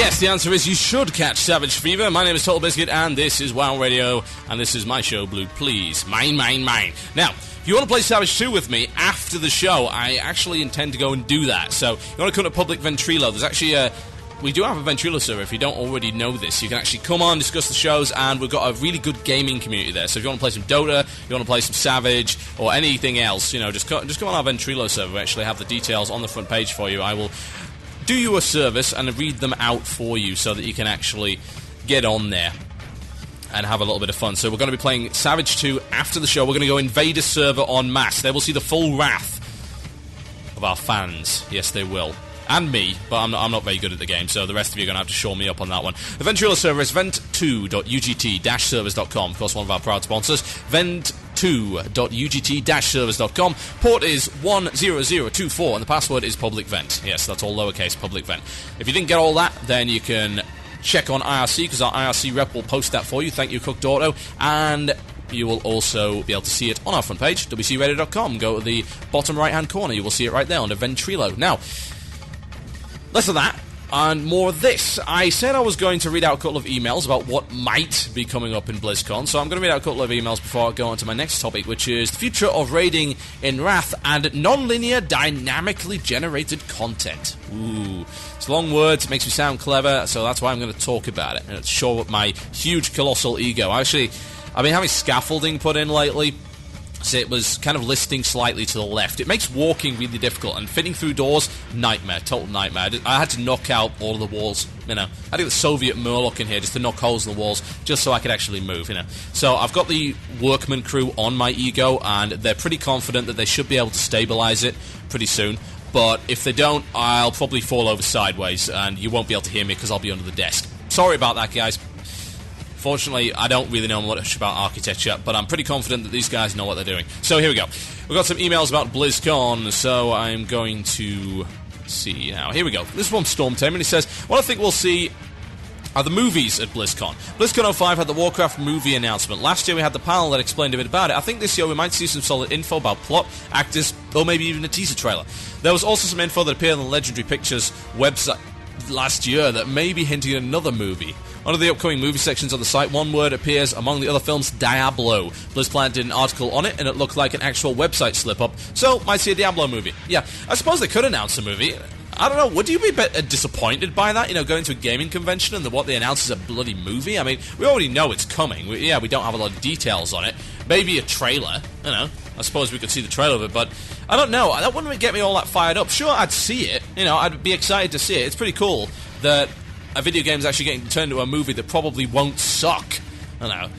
Yes, the answer is you should catch Savage Fever. My name is Total Biscuit, and this is WoW Radio, and this is my show, Blue Please. Mine. Now, if you want to play Savage 2 with me after the show, I actually intend to go and do that. So, you want to come to Public Ventrilo. There's actually we do have a Ventrilo server, if you don't already know this. You can actually come on, discuss the shows, and we've got a really good gaming community there. So if you want to play some Dota, you want to play some Savage, or anything else, you know, just come on our Ventrilo server. We actually have the details on the front page for you. I will do you a service and read them out for you so that you can actually get on there and have a little bit of fun. So we're going to be playing Savage 2 after the show. We're going to go invade a server en masse. They will see the full wrath of our fans. Yes, they will. And me, but I'm not very good at the game, so the rest of you are going to have to shore me up on that one. The Ventrilo server is vent2.ugt-servers.com. Of course, one of our proud sponsors. Vent2.ugt-servers.com. Port is 10024, and the password is public vent. Yes, that's all lowercase, public vent. If you didn't get all that, then you can check on IRC, because our IRC rep will post that for you. Thank you, Cooked Auto. And you will also be able to see it on our front page, wcradio.com. Go to the bottom right-hand corner. You will see it right there under Ventrilo. Now, less of that, and more of this. I said I was going to read out a couple of emails about what might be coming up in BlizzCon, so I'm going to read out a couple of emails before I go on to my next topic, which is the future of raiding in Wrath and non-linear dynamically generated content. Ooh, it's long words, it makes me sound clever, so that's why I'm going to talk about it, and it's show up my huge colossal ego. I've been having scaffolding put in lately, so it was kind of listing slightly to the left. It makes walking really difficult, and fitting through doors, nightmare, total nightmare. I had to knock out all of the walls, you know. I had to get the Soviet Murloc in here just to knock holes in the walls, just so I could actually move, you know. So I've got the workman crew on my ego, and they're pretty confident that they should be able to stabilize it pretty soon. But if they don't, I'll probably fall over sideways, and you won't be able to hear me because I'll be under the desk. Sorry about that, guys. Fortunately, I don't really know much about architecture, but I'm pretty confident that these guys know what they're doing. So here we go. We've got some emails about BlizzCon, so I'm going to see now. Here we go. This is from Stormtamer, and he says, what I think we'll see are the movies at BlizzCon. BlizzCon 05 had the Warcraft movie announcement. Last year we had the panel that explained a bit about it. I think this year we might see some solid info about plot, actors, or maybe even a teaser trailer. There was also some info that appeared on the Legendary Pictures website last year that may be hinting at another movie. Under the upcoming movie sections on the site, one word appears among the other films, Diablo. BlizzClan did an article on it, and it looked like an actual website slip-up, so might see a Diablo movie. Yeah, I suppose they could announce a movie. I don't know, would you be a bit disappointed by that? You know, going to a gaming convention and what they announce is a bloody movie? I mean, we already know it's coming. We don't have a lot of details on it. Maybe a trailer, you know. I suppose we could see the trailer of it, but I don't know. That wouldn't get me all that fired up. Sure, I'd see it. You know, I'd be excited to see it. It's pretty cool that a video game's actually getting turned into a movie that probably won't suck. I know.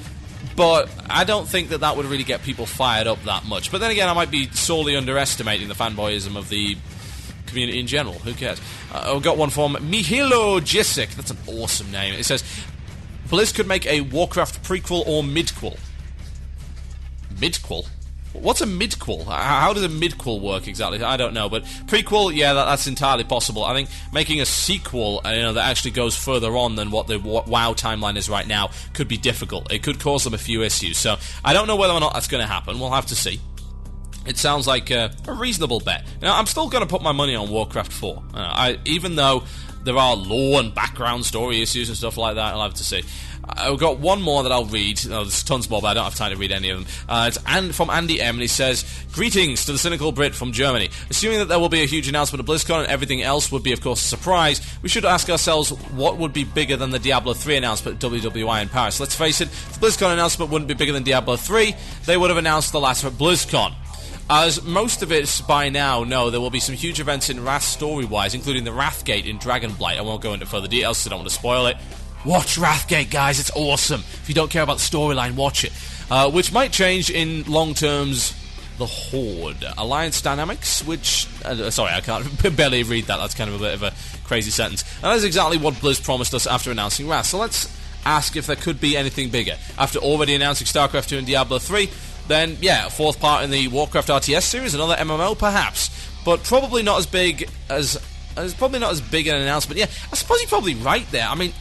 But I don't think that would really get people fired up that much. But then again, I might be sorely underestimating the fanboyism of the community in general. Who cares? I've got one from Mihilo Jisic. That's an awesome name. It says, Blizz could make a Warcraft prequel or midquel. Midquel? What's a midquel? How does a midquel work exactly? I don't know, but prequel, yeah, that's entirely possible. I think making a sequel, that actually goes further on than what the WoW timeline is right now could be difficult. It could cause them a few issues, so I don't know whether or not that's going to happen. We'll have to see. It sounds like a reasonable bet. I'm still going to put my money on Warcraft 4. Even though there are lore and background story issues and stuff like that, I'll have to see. I've got one more that I'll read. There's tons more, but I don't have time to read any of them. It's from Andy M, and he says, greetings to the cynical Brit from Germany. Assuming that there will be a huge announcement of BlizzCon and everything else would be, of course, a surprise, we should ask ourselves what would be bigger than the Diablo 3 announcement at WWI in Paris. Let's face it, the BlizzCon announcement wouldn't be bigger than Diablo 3. They would have announced the latter at BlizzCon. As most of it by now know, there will be some huge events in Wrath story-wise, including the Wrathgate in Dragonblight. I won't go into further details, so I don't want to spoil it. Watch Wrathgate, guys, it's awesome. If you don't care about the storyline, watch it. Which might change in long terms the Horde. Alliance Dynamics, which... sorry, I can't barely read that. That's kind of a bit of a crazy sentence. And that is exactly what Blizz promised us after announcing Wrath. So let's ask if there could be anything bigger. After already announcing StarCraft 2 and Diablo 3, then, yeah, a fourth part in the Warcraft RTS series, another MMO, perhaps. But probably not as big as... probably not as big an announcement. Yeah, I suppose you're probably right there. I mean...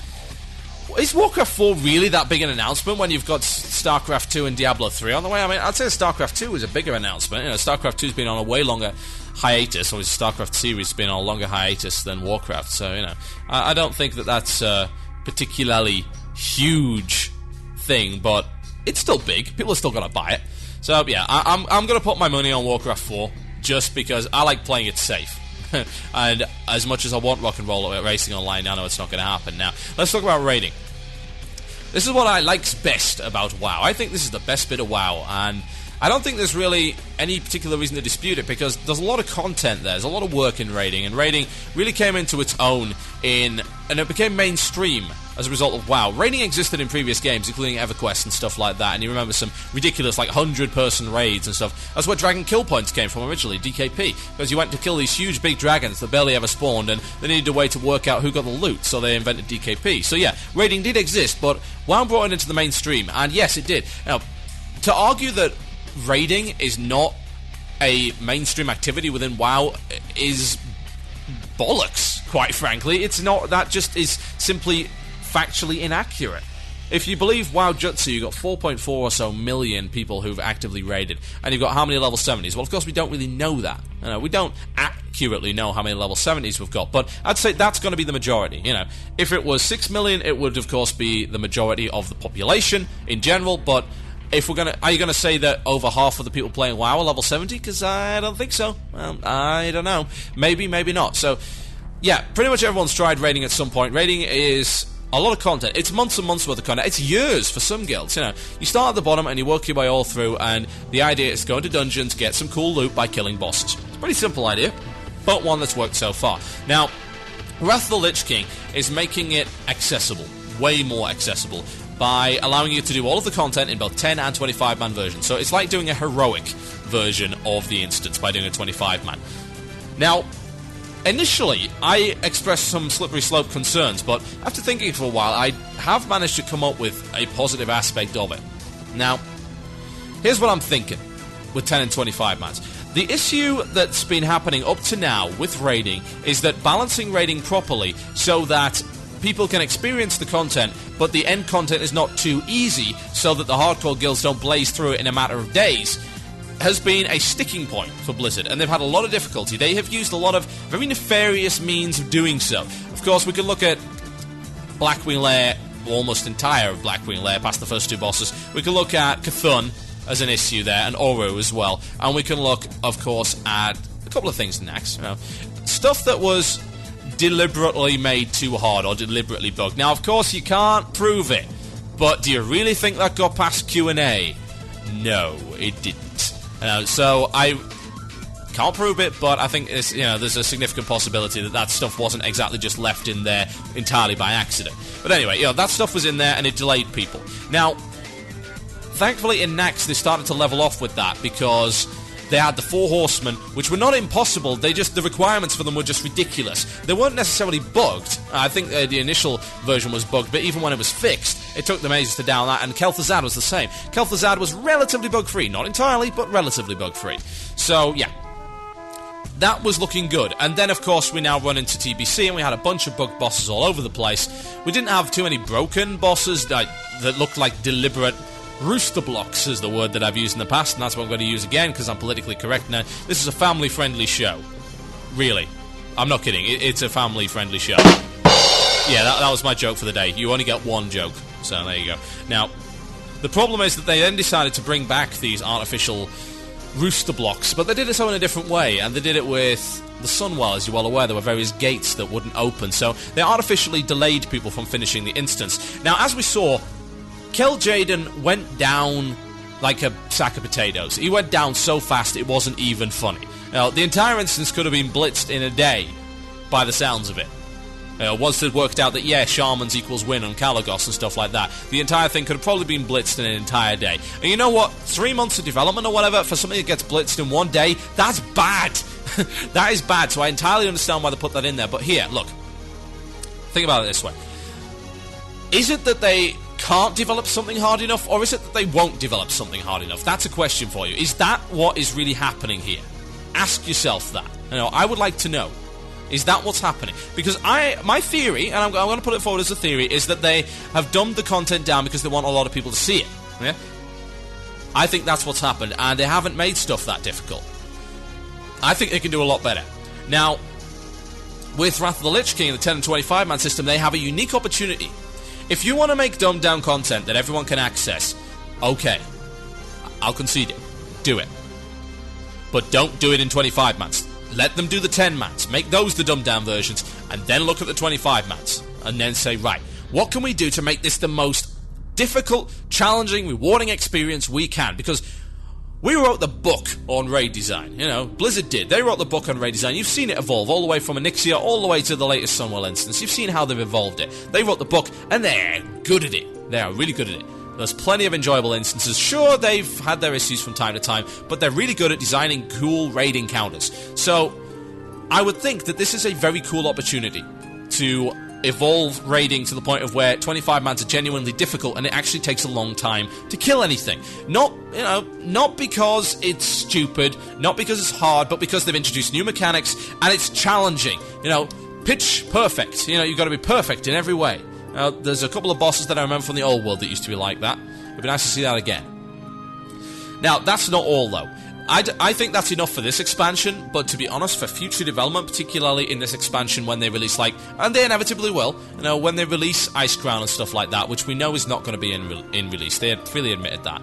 is Warcraft 4 really that big an announcement when you've got StarCraft 2 and Diablo 3 on the way? I mean, I'd say StarCraft 2 is a bigger announcement. You know, StarCraft 2's been on a way longer hiatus, or the StarCraft series has been on a longer hiatus than Warcraft. So, you know, I don't think that that's a particularly huge thing, but it's still big. People are still going to buy it. So, yeah, I'm going to put my money on Warcraft 4 just because I like playing it safe. And as much as I want Rock and Roll Racing Online, I know it's not going to happen. Now, let's talk about raiding. This is what I like best about WoW. I think this is the best bit of WoW, and I don't think there's really any particular reason to dispute it, because there's a lot of content there. There's a lot of work in raiding, and raiding really came into its own and it became mainstream as a result of WoW. Raiding existed in previous games, including EverQuest and stuff like that, and you remember some ridiculous, like, 100-person raids and stuff. That's where Dragon Kill Points came from originally, DKP, because you went to kill these huge big dragons that barely ever spawned, and they needed a way to work out who got the loot, so they invented DKP. So yeah, raiding did exist, but WoW brought it into the mainstream, and yes, it did. Now, to argue that raiding is not a mainstream activity within WoW is bollocks, quite frankly. It's not. That just is simply factually inaccurate. If you believe WoW Jutsu, you've got 4.4 or so million people who've actively raided, and you've got how many level 70s? Well, of course, we don't really know that. You know, we don't accurately know how many level 70s we've got, but I'd say that's going to be the majority. You know, if it was 6 million, it would, of course, be the majority of the population in general, but if we're gonna, are you gonna say that over half of the people playing WoW are level 70? Because I don't think so. Well, I don't know. Maybe, maybe not. So, yeah, pretty much everyone's tried raiding at some point. Raiding is a lot of content. It's months and months worth of content. It's years for some guilds. You know, you start at the bottom and you work your way all through, and the idea is to go into dungeons, get some cool loot by killing bosses. It's a pretty simple idea, but one that's worked so far. Now, Wrath of the Lich King is making it accessible, way more accessible, by allowing you to do all of the content in both 10 and 25-man versions. So it's like doing a heroic version of the instance by doing a 25-man. Now, initially, I expressed some slippery slope concerns, but after thinking for a while, I have managed to come up with a positive aspect of it. Now, here's what I'm thinking with 10 and 25-mans. The issue that's been happening up to now with raiding is that balancing raiding properly so that people can experience the content, but the end content is not too easy so that the hardcore guilds don't blaze through it in a matter of days, has been a sticking point for Blizzard, and they've had a lot of difficulty. They have used a lot of very nefarious means of doing so. Of course, we can look at Blackwing Lair, almost entire of Blackwing Lair, past the first two bosses. We can look at Cthulhu as an issue there, and Oru as well. And we can look, of course, at a couple of things next. You know, stuff that was deliberately made too hard or deliberately bugged. Now, of course, you can't prove it, but do you really think that got past Q&A? No, it didn't. So I can't prove it, but I think it's, you know, there's a significant possibility that that stuff wasn't exactly just left in there entirely by accident. But anyway, you know, that stuff was in there and it delayed people. Now, thankfully in Nax they started to level off with that, because they had the Four Horsemen, which were not impossible, the requirements for them were just ridiculous. They weren't necessarily bugged. I think the initial version was bugged, but even when it was fixed, it took them ages to down that, and Kel'Thuzad was the same. Kel'Thuzad was relatively bug-free, not entirely, but relatively bug-free. So, yeah. That was looking good. And then, of course, we now run into TBC, and we had a bunch of bugged bosses all over the place. We didn't have too many broken bosses that looked like deliberate rooster blocks is the word that I've used in the past, and that's what I'm going to use again because I'm politically correct now. This is a family-friendly show. Really. I'm not kidding. It's a family-friendly show. Yeah, that was my joke for the day. You only get one joke, so there you go. Now, the problem is that they then decided to bring back these artificial rooster blocks, but they did it so in a different way, and they did it with the Sunwell, as you're well aware. There were various gates that wouldn't open, so they artificially delayed people from finishing the instance. Now, as we saw, Kel Jaden went down like a sack of potatoes. He went down so fast it wasn't even funny. Now, the entire instance could have been blitzed in a day, by the sounds of it. Once they'd worked out that, yeah, Shamans equals win on Kalagos and stuff like that, the entire thing could have probably been blitzed in an entire day. And you know what? 3 months of development or whatever for something that gets blitzed in one day, that's bad. That is bad, so I entirely understand why they put that in there. But here, look. Think about it this way. Is it that they can't develop something hard enough, or is it that they won't develop something hard enough? That's a question for you. Is that what is really happening here? Ask yourself that. You know, I would like to know. Is that what's happening? Because my theory, and I'm going to put it forward as a theory, is that they have dumbed the content down because they want a lot of people to see it. Yeah? I think that's what's happened, and they haven't made stuff that difficult. I think they can do a lot better. Now, with Wrath of the Lich King, the 10 and 25 man system, they have a unique opportunity. If you want to make dumbed down content that everyone can access, okay, I'll concede it. Do it. But don't do it in 25 mans. Let them do the 10 mans. Make those the dumbed down versions, and then look at the 25 mans. And then say, right, what can we do to make this the most difficult, challenging, rewarding experience we can? Because we wrote the book on raid design. You know, Blizzard did. They wrote the book on raid design. You've seen it evolve all the way from Onyxia all the way to the latest Sunwell instance. You've seen how they've evolved it. They wrote the book, and they're good at it. They are really good at it. There's plenty of enjoyable instances. Sure, they've had their issues from time to time, but they're really good at designing cool raid encounters. So, I would think that this is a very cool opportunity to evolve raiding to the point of where 25 mans are genuinely difficult, and it actually takes a long time to kill anything. Not because it's stupid, not because it's hard, but because they've introduced new mechanics, and it's challenging. Pitch perfect. You've got to be perfect in every way. There's a couple of bosses that I remember from the old world that used to be like that. It'd be nice to see that again. Now, that's not all, though. I think that's enough for this expansion, but to be honest, for future development, particularly in this expansion when they release, and they inevitably will, when they release Icecrown and stuff like that, which we know is not going to be in release. They had freely admitted that.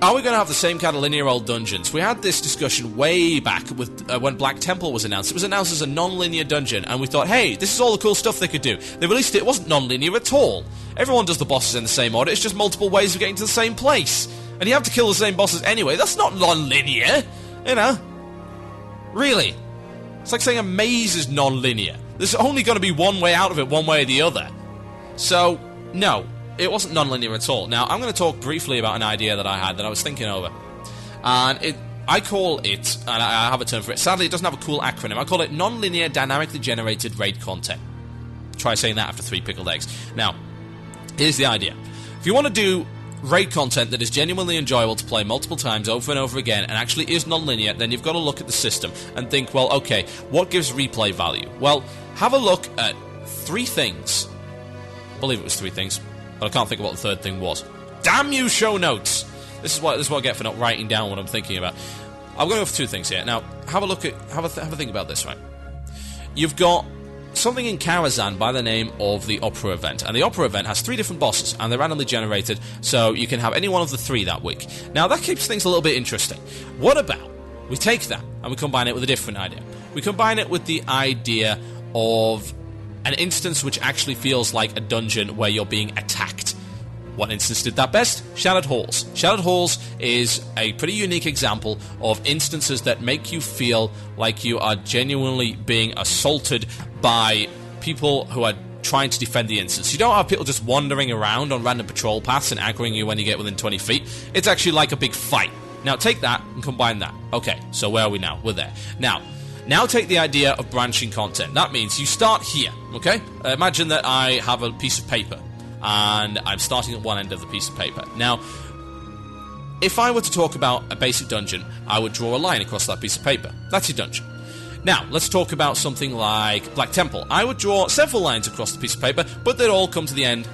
Are we going to have the same kind of linear old dungeons? We had this discussion way back with when Black Temple was announced. It was announced as a non-linear dungeon, and we thought, hey, this is all the cool stuff they could do. They released it, it wasn't non-linear at all. Everyone does the bosses in the same order, it's just multiple ways of getting to the same place. And you have to kill the same bosses anyway. That's not non-linear, Really. It's like saying a maze is non-linear. There's only going to be one way out of it, one way or the other. So, no. It wasn't non-linear at all. Now, I'm going to talk briefly about an idea that I had that I was thinking over. And I call it, and I have a term for it, sadly it doesn't have a cool acronym, I call it non-linear dynamically generated raid content. Try saying that after 3 pickled eggs. Now, here's the idea. If you want to do raid content that is genuinely enjoyable to play multiple times over and over again and actually is non-linear, then you've got to look at the system and think, well, okay, what gives replay value? Well, have a look at 3 things. I believe it was 3 things. But I can't think of what the third thing was. Damn you, show notes! This is what I get for not writing down what I'm thinking about. I'm going to go for 2 things here. Now, have a think about this, right? You've got something in Karazhan by the name of the Opera event, and the Opera event has 3 different bosses, and they're randomly generated, so you can have any one of the 3 that week. Now, that keeps things a little bit interesting. What about we take that and we combine it with a different idea? We combine it with the idea of an instance which actually feels like a dungeon where you're being attacked. What instance did that best? Shattered Halls. Shattered Halls is a pretty unique example of instances that make you feel like you are genuinely being assaulted by people who are trying to defend the instance. You don't have people just wandering around on random patrol paths and aggroing you when you get within 20 feet. It's actually like a big fight. Now take that and combine that. Okay, so where are we now? We're there. Now take the idea of branching content. That means you start here, okay? Imagine that I have a piece of paper, and I'm starting at one end of the piece of paper. Now, if I were to talk about a basic dungeon, I would draw a line across that piece of paper. That's your dungeon. Now, let's talk about something like Black Temple. I would draw several lines across the piece of paper, but they'd all come to the end,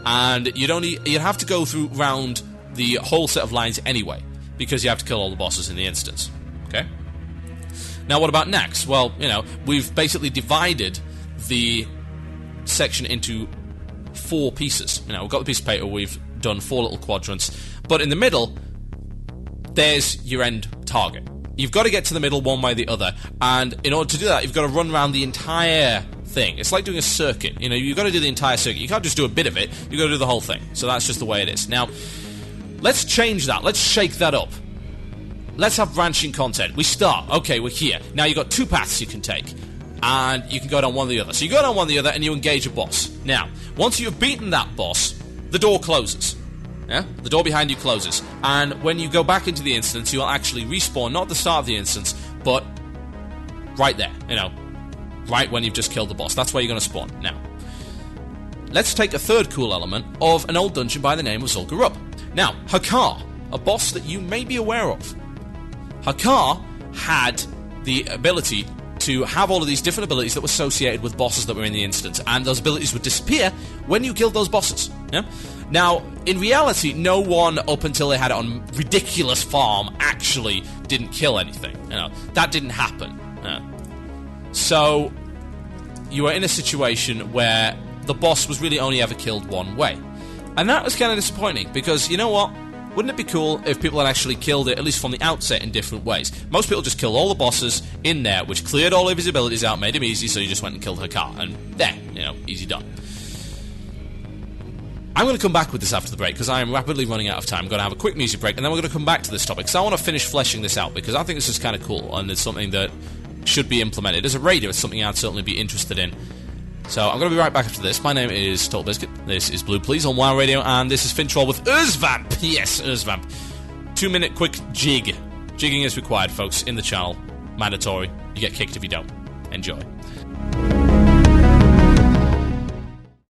and you'd have to go through round the whole set of lines anyway, because you have to kill all the bosses in the instance, okay? Now, what about next? Well, we've basically divided the section into 4 pieces. We've got the piece of paper, we've done 4 little quadrants, but in the middle, there's your end target. You've got to get to the middle one way or the other, and in order to do that, you've got to run around the entire thing. It's like doing a circuit. You've got to do the entire circuit. You can't just do a bit of it, you've got to do the whole thing. So that's just the way it is. Now, let's change that. Let's shake that up. Let's have branching content. We start. Okay, we're here. Now you've got 2 paths you can take, and you can go down one or the other. So you go down one or the other, and you engage a boss. Now, once you've beaten that boss, the door closes. Yeah? The door behind you closes. And when you go back into the instance, you'll actually respawn, not at the start of the instance, but right there. Right when you've just killed the boss. That's where you're going to spawn. Now, let's take a third cool element of an old dungeon by the name of Zul'Gurub. Now, Hakar, a boss that you may be aware of. Hakar had the ability to have all of these different abilities that were associated with bosses that were in the instance, and those abilities would disappear when you killed those bosses. Yeah? Now, in reality, no one up until they had it on ridiculous farm actually didn't kill anything. That didn't happen. So you were in a situation where the boss was really only ever killed one way. And that was kind of disappointing, because you know what? Wouldn't it be cool if people had actually killed it, at least from the outset, in different ways? Most people just killed all the bosses in there, which cleared all of his abilities out, made him easy, so you just went and killed her car. And there, easy done. I'm going to come back with this after the break, because I am rapidly running out of time. I'm going to have a quick music break, and then we're going to come back to this topic, because I want to finish fleshing this out, because I think this is kind of cool, and it's something that should be implemented. As a raider, it's something I'd certainly be interested in. So I'm going to be right back after this. My name is Total Biscuit. This is Blue Please on WoW Radio, and this is Fintroll with Urzvamp. Yes, Urzvamp. 2-minute quick jig. Jigging is required, folks, in the channel. Mandatory. You get kicked if you don't. Enjoy.